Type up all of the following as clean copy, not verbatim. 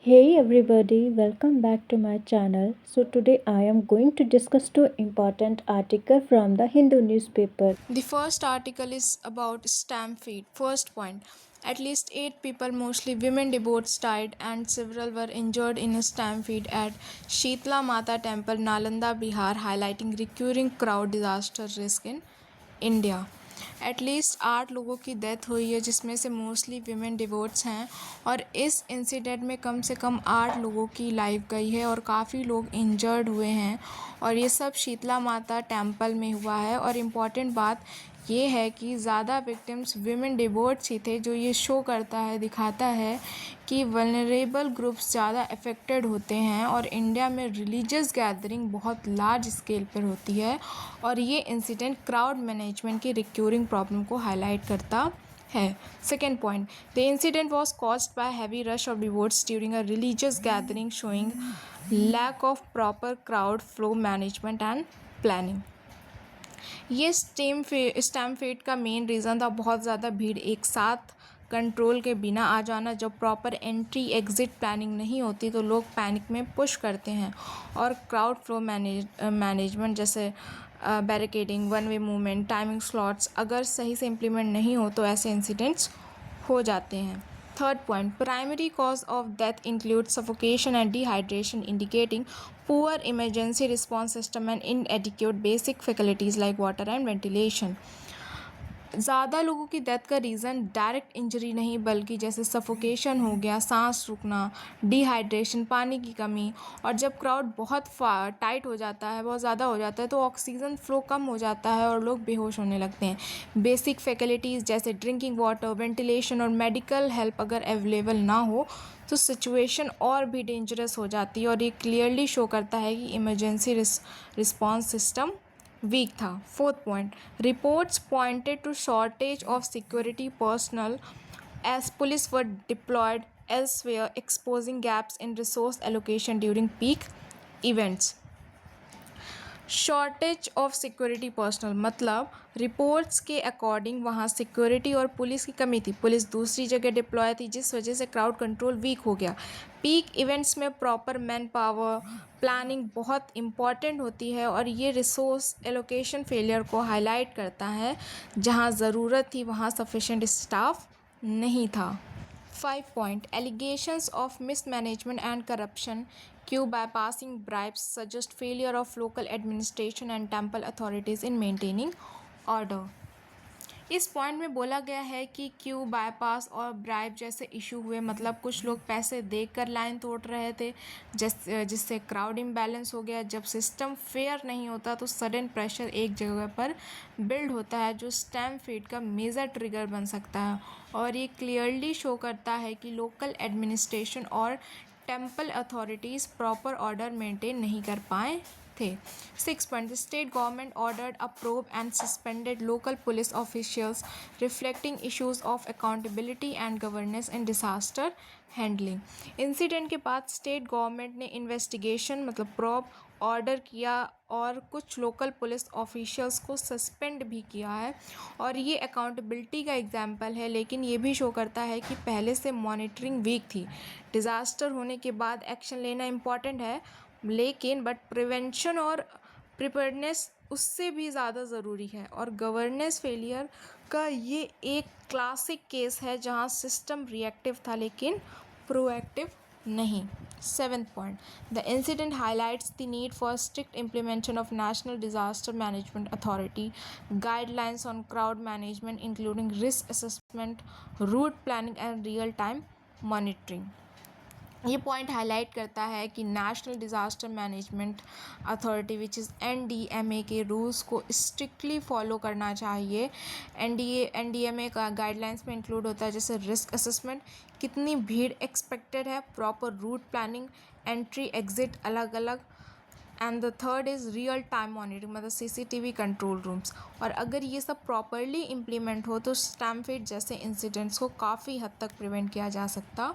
Hey everybody, welcome back to my channel. So today I am going to discuss two important articles from the Hindu newspaper. The first article is about Stampede. First point. At least 8 people, mostly women devotees, died and several were injured in a stampede at Sheetla Mata Temple, Nalanda, Bihar, highlighting recurring crowd disaster risk in India at least 8 लोगों की death हुई है जिसमें से mostly women devotees हैं और इस incident में कम से कम 8 लोगों की लाइफ गई है और काफ़ी लोग इंजर्ड हुए हैं और ये सब शीतला माता टेम्पल में हुआ है। और इम्पॉर्टेंट बात ये है कि ज़्यादा विक्टिम्स विमेन डिवोट्स ही थे, जो ये शो करता है, दिखाता है कि वल्नरेबल ग्रुप्स ज़्यादा अफेक्टेड होते हैं और इंडिया में रिलीजियस गैदरिंग बहुत लार्ज स्केल पर होती है और ये इंसिडेंट क्राउड मैनेजमेंट की रिक्यूरिंग प्रॉब्लम को हाईलाइट करता है। Second point, the incident was caused by heavy rush of devotees during a religious gathering showing lack of proper crowd flow management and planning. ये स्टैम्पेड का main reason था बहुत ज़्यादा भीड़ एक साथ कंट्रोल के बिना आ जाना। जब प्रॉपर एंट्री एग्ज़िट प्लानिंग नहीं होती तो लोग पैनिक में पुश करते हैं और क्राउड फ्लो मैनेजमेंट जैसे barricading, one way movement, timing slots अगर सही से इम्प्लीमेंट नहीं हो तो ऐसे इंसिडेंट्स हो जाते हैं। Third point, primary cause of death includes suffocation and dehydration, indicating poor emergency response system and inadequate basic facilities like water and ventilation. ज़्यादा लोगों की डेथ का रीज़न डायरेक्ट इंजरी नहीं बल्कि जैसे सफोकेशन हो गया, सांस रुकना, डिहाइड्रेशन, पानी की कमी, और जब क्राउड बहुत टाइट हो जाता है, बहुत ज़्यादा हो जाता है तो ऑक्सीजन फ्लो कम हो जाता है और लोग बेहोश होने लगते हैं। बेसिक फैसिलिटीज़ जैसे ड्रिंकिंग वाटर, वेंटिलेशन और मेडिकल हेल्प अगर अवेलेबल ना हो तो सिचुएशन और भी डेंजरस हो जाती है और ये क्लियरली शो करता है कि इमरजेंसी रिस्पॉन्स सिस्टम वीक था। Fourth point, reports pointed to shortage of security personnel as police were deployed elsewhere, exposing gaps in resource allocation during peak events. Shortage of security personnel मतलब reports के according वहाँ security और police की कमी थी। Police दूसरी जगह deploy थी जिस वजह से क्राउड कंट्रोल वीक हो गया। पीक इवेंट्स में प्रॉपर मैन पावर प्लानिंग बहुत इम्पॉर्टेंट होती है और ये रिसोर्स एलोकेशन फेलियर को हाईलाइट करता है। जहाँ ज़रूरत थी वहाँ सफिशेंट स्टाफ नहीं था। 5 point, allegations of mismanagement and corruption queue bypassing bribes suggest failure of local administration and temple authorities in maintaining order. इस पॉइंट में बोला गया है कि क्यू बाईपास और ब्राइब जैसे इशू हुए, मतलब कुछ लोग पैसे देकर लाइन तोड़ रहे थे जिससे क्राउड इम्बैलेंस हो गया। जब सिस्टम फेयर नहीं होता तो सडन प्रेशर एक जगह पर बिल्ड होता है जो स्टैम्पेड का मेजर ट्रिगर बन सकता है और ये क्लियरली शो करता है कि लोकल एडमिनिस्ट्रेशन और temple authorities proper order maintain नहीं कर पाए थे। 6 point, the state government ordered a probe and suspended local police officials, reflecting issues of accountability and governance in disaster handling. Incident के बाद स्टेट गवर्नमेंट ने investigation मतलब probe order किया और कुछ लोकल पुलिस ऑफिशियल्स को सस्पेंड भी किया है और ये अकाउंटेबिलिटी का एग्जाम्पल है, लेकिन ये भी शो करता है कि पहले से मॉनिटरिंग वीक थी। डिज़ास्टर होने के बाद एक्शन लेना इम्पॉर्टेंट है लेकिन प्रिवेंशन और प्रिपेयर्डनेस उससे भी ज़्यादा ज़रूरी है और गवर्नेंस फेलियर का ये एक क्लासिक केस है जहाँ सिस्टम रिएक्टिव था लेकिन प्रोएक्टिव नहीं। 7th point, the incident highlights the need for strict implementation of National Disaster Management Authority guidelines on crowd management, including risk assessment, route planning and real-time monitoring. ये point highlight करता है कि national disaster management authority which is NDMA के rules को strictly follow करना चाहिए। NDMA का guidelines में इंक्लूड होता है जैसे रिस्क असेसमेंट, कितनी भीड़ एक्सपेक्टेड है, proper route planning, entry exit अलग अलग, and the third is real time monitoring मतलब CCTV कंट्रोल रूम्स। और अगर ये सब प्रॉपरली इम्प्लीमेंट हो तो स्टैम्पेड जैसे इंसिडेंट्स को काफ़ी हद तक प्रिवेंट किया जा सकता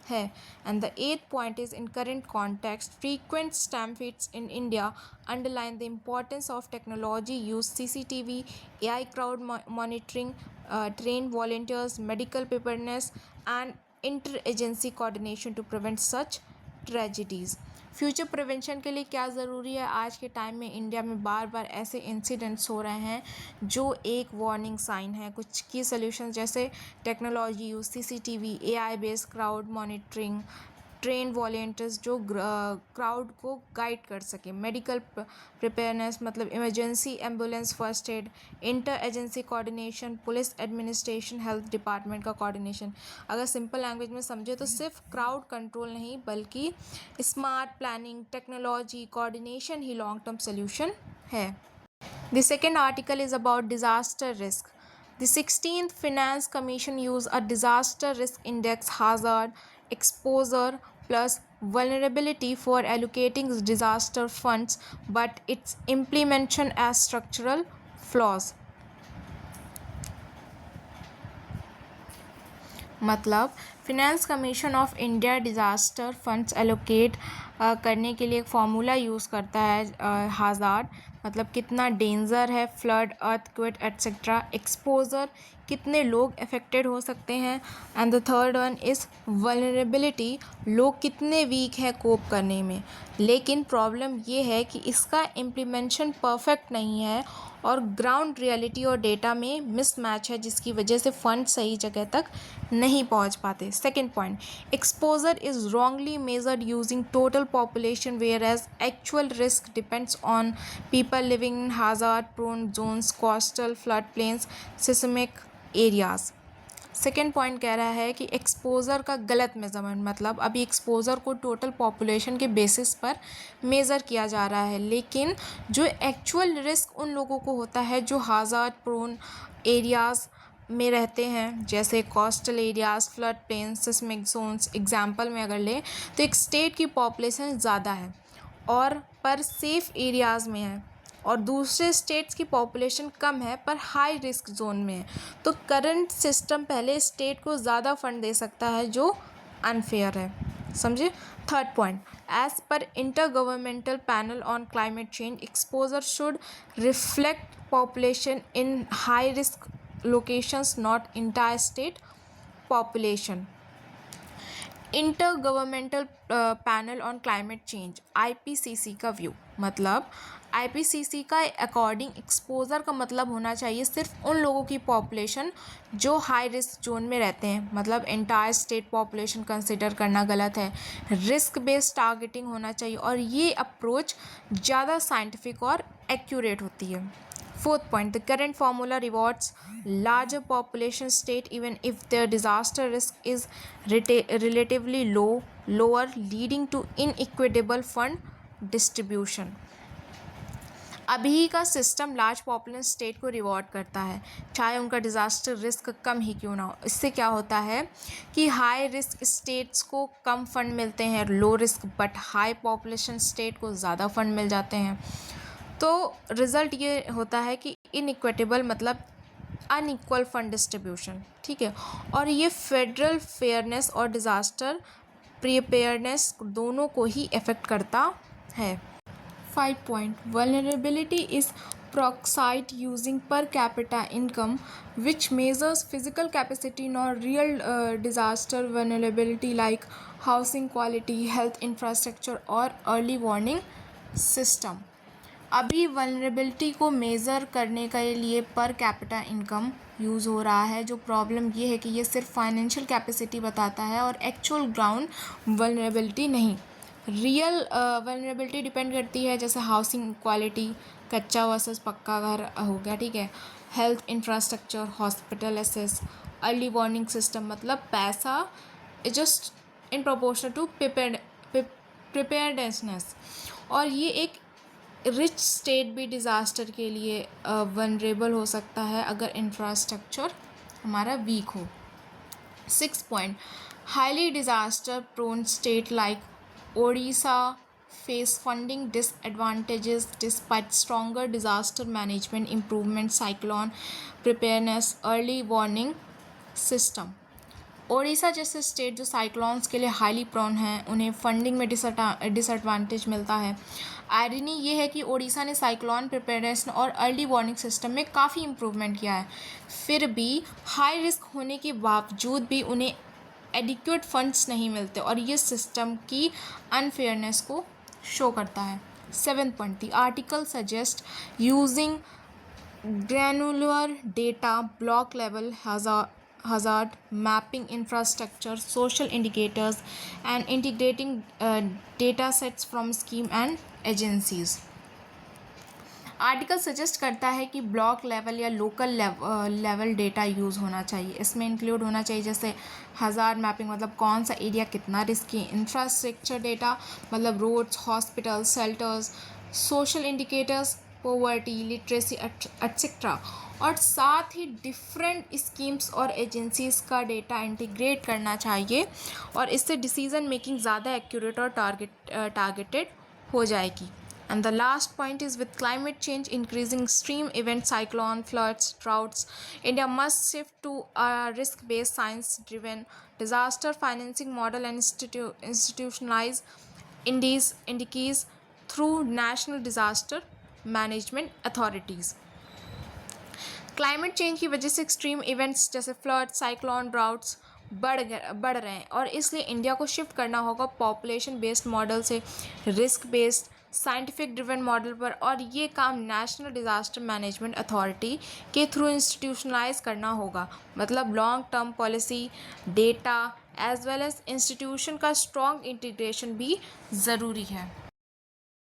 है। And the 8th point is in current context frequent stampedes in India underline the importance of technology use CCTV, AI crowd monitoring, trained volunteers, medical preparedness and inter agency coordination to prevent such tragedies. Future prevention के लिए क्या ज़रूरी है? आज के time में India में बार बार ऐसे इंसिडेंट्स हो रहे हैं जो एक वार्निंग साइन है। कुछ की सोल्यूशन जैसे technology use, CCTV, AI based crowd monitoring, train volunteers जो क्राउड को गाइड कर सके, मेडिकल प्रिपेयरनेस मतलब emergency ambulance, first aid, inter agency coordination, police administration, health department का कोऑर्डिनेशन। अगर सिंपल लैंग्वेज में समझे तो सिर्फ क्राउड कंट्रोल नहीं बल्कि स्मार्ट प्लानिंग, टेक्नोलॉजी, कोऑर्डिनेशन ही लॉन्ग टर्म सोल्यूशन है। The second article is about disaster risk. The 16th Finance Commission used a disaster risk index, hazard, exposure plus vulnerability for allocating disaster funds, but its implementation as structural flaws. मतलब finance commission of India disaster funds allocate करने के लिए एक formula use करता है, hazard मतलब कितना danger है, फ्लड, अर्थक्वेक एट्सेट्रा, एक्सपोजर कितने लोग अफेक्टेड हो सकते हैं, and the third one is vulnerability, लोग कितने वीक है कोप करने में। लेकिन प्रॉब्लम ये है कि इसका इम्प्लीमेंटेशन परफेक्ट नहीं है और ग्राउंड रियलिटी और डेटा में मिसमैच है, जिसकी वजह से फंड सही जगह तक नहीं पहुंच पाते। Second point, exposure is wrongly measured using total population whereas actual risk depends on people living in hazard prone zones, coastal, flood plains, seismic areas. Second point कह रहा है कि एक्सपोज़र का गलत मेज़रमेंट, मतलब अभी एक्सपोज़र को total population के बेसिस पर मेज़र किया जा रहा है, लेकिन जो एक्चुअल रिस्क उन लोगों को होता है जो हाजार्ड प्रोन एरियाज़ में रहते हैं, जैसे coastal areas, flood plain, seismic zones. Example में अगर लें तो एक स्टेट की पॉपुलेशन ज़्यादा है और पर सेफ़ एरियाज़ में है, और दूसरे स्टेट्स की पॉपुलेशन कम है पर हाई रिस्क जोन में है, तो करंट सिस्टम पहले स्टेट को ज़्यादा फंड दे सकता है, जो अनफेयर है। समझे। Third point, as per intergovernmental panel on climate change, exposure should reflect population in high risk locations, not entire state population. Intergovernmental panel on climate change, IPCC का view, मतलब IPCC का according exposure का मतलब होना चाहिए सिर्फ उन लोगों की पॉपुलेशन जो हाई रिस्क जोन में रहते हैं, मतलब एंटायर स्टेट पॉपुलेशन कंसिडर करना गलत है। रिस्क बेस्ड टारगेटिंग होना चाहिए और ये अप्रोच ज़्यादा साइंटिफिक और एक्यूरेट होती है। Fourth point, the current formula rewards larger population state even if their disaster risk is relatively lower, leading to inequitable fund distribution. अभी का सिस्टम लार्ज पॉपुलेशन स्टेट को रिवॉर्ड करता है, चाहे उनका डिज़ास्टर रिस्क कम ही क्यों ना हो। इससे क्या होता है कि हाई रिस्क स्टेट्स को कम फंड मिलते हैं, low risk but high population state को ज़्यादा फंड मिल जाते हैं। तो रिज़ल्ट ये होता है कि इनइक्विटेबल मतलब अनइक्वल फंड डिस्ट्रीब्यूशन, ठीक है। और ये फेडरल फेयरनेस और डिज़ास्टर प्रिपेयरनेस दोनों को ही इफ़ेक्ट करता है। 5 point, vulnerability is proxite using per capita income, which measures physical capacity not real disaster vulnerability like housing quality, health infrastructure और early warning system. अभी वल्नरेबिलिटी को मेज़र करने के लिए पर कैपिटा इनकम यूज़ हो रहा है। जो प्रॉब्लम ये है कि ये सिर्फ फाइनेंशियल कैपेसिटी बताता है और एक्चुअल ग्राउंड वल्नरेबिलिटी नहीं। रियल वल्नरेबिलिटी डिपेंड करती है जैसे हाउसिंग क्वालिटी, कच्चा वर्सेस पक्का घर हो गया, ठीक है, health infrastructure, hospital access, early warning system, मतलब पैसा is just in proportion to preparedness. और ये एक रिच स्टेट भी डिज़ास्टर के लिए वनरेबल हो सकता है अगर इंफ्रास्ट्रक्चर हमारा वीक हो। 6 point, highly disaster prone state like Odisha face funding disadvantages despite stronger disaster management improvement, cyclone preparedness, early warning system. Odisha जैसे स्टेट जो साइक्लोन्स के लिए हाईली प्रोन हैं, उन्हें फंडिंग में डिसएडवांटेज मिलता है। आयरनी ये है कि ओडिशा ने साइक्लोन प्रिपेयरनेस और अर्ली वार्निंग सिस्टम में काफ़ी इम्प्रूवमेंट किया है, फिर भी हाई रिस्क होने के बावजूद भी उन्हें एडिक्वेट फंड्स नहीं मिलते और ये सिस्टम की अनफेयरनेस को शो करता है। 7th point, the article suggest using granular data, block level hazard mapping infrastructure, social indicators, and integrating data sets from scheme and agencies। Article suggest करता है कि ब्लॉक लेवल या लोकल लेवल डेटा यूज़ होना चाहिए। इसमें include होना चाहिए जैसे हज़ार्ड मैपिंग मतलब कौन सा एरिया कितना रिस्की, इंफ्रास्ट्रक्चर डेटा मतलब roads, hospital, shelters, social indicators, poverty, literacy etcetera, और साथ ही डिफरेंट स्कीम्स और एजेंसीज़ का डेटा इंटीग्रेट करना चाहिए और इससे डिसीज़न मेकिंग ज़्यादा एक्यूरेट और टारगेटेड हो जाएगी। And the last point is, with climate change increasing, extreme events, cyclone, floods, droughts, India must shift to a risk-based, science-driven disaster financing model and institutionalize indices through national disaster management authorities। Climate change की वजह से extreme events जैसे flood, cyclone, droughts बढ़ रहे हैं और इसलिए India को शिफ्ट करना होगा पॉपुलेशन बेस्ड मॉडल से risk based scientific driven model पर, और ये काम नेशनल डिज़ास्टर मैनेजमेंट अथॉरिटी के थ्रू इंस्टीट्यूशनलाइज करना होगा। मतलब long term policy, data as well as institution का स्ट्रॉन्ग इंटीग्रेशन भी ज़रूरी है।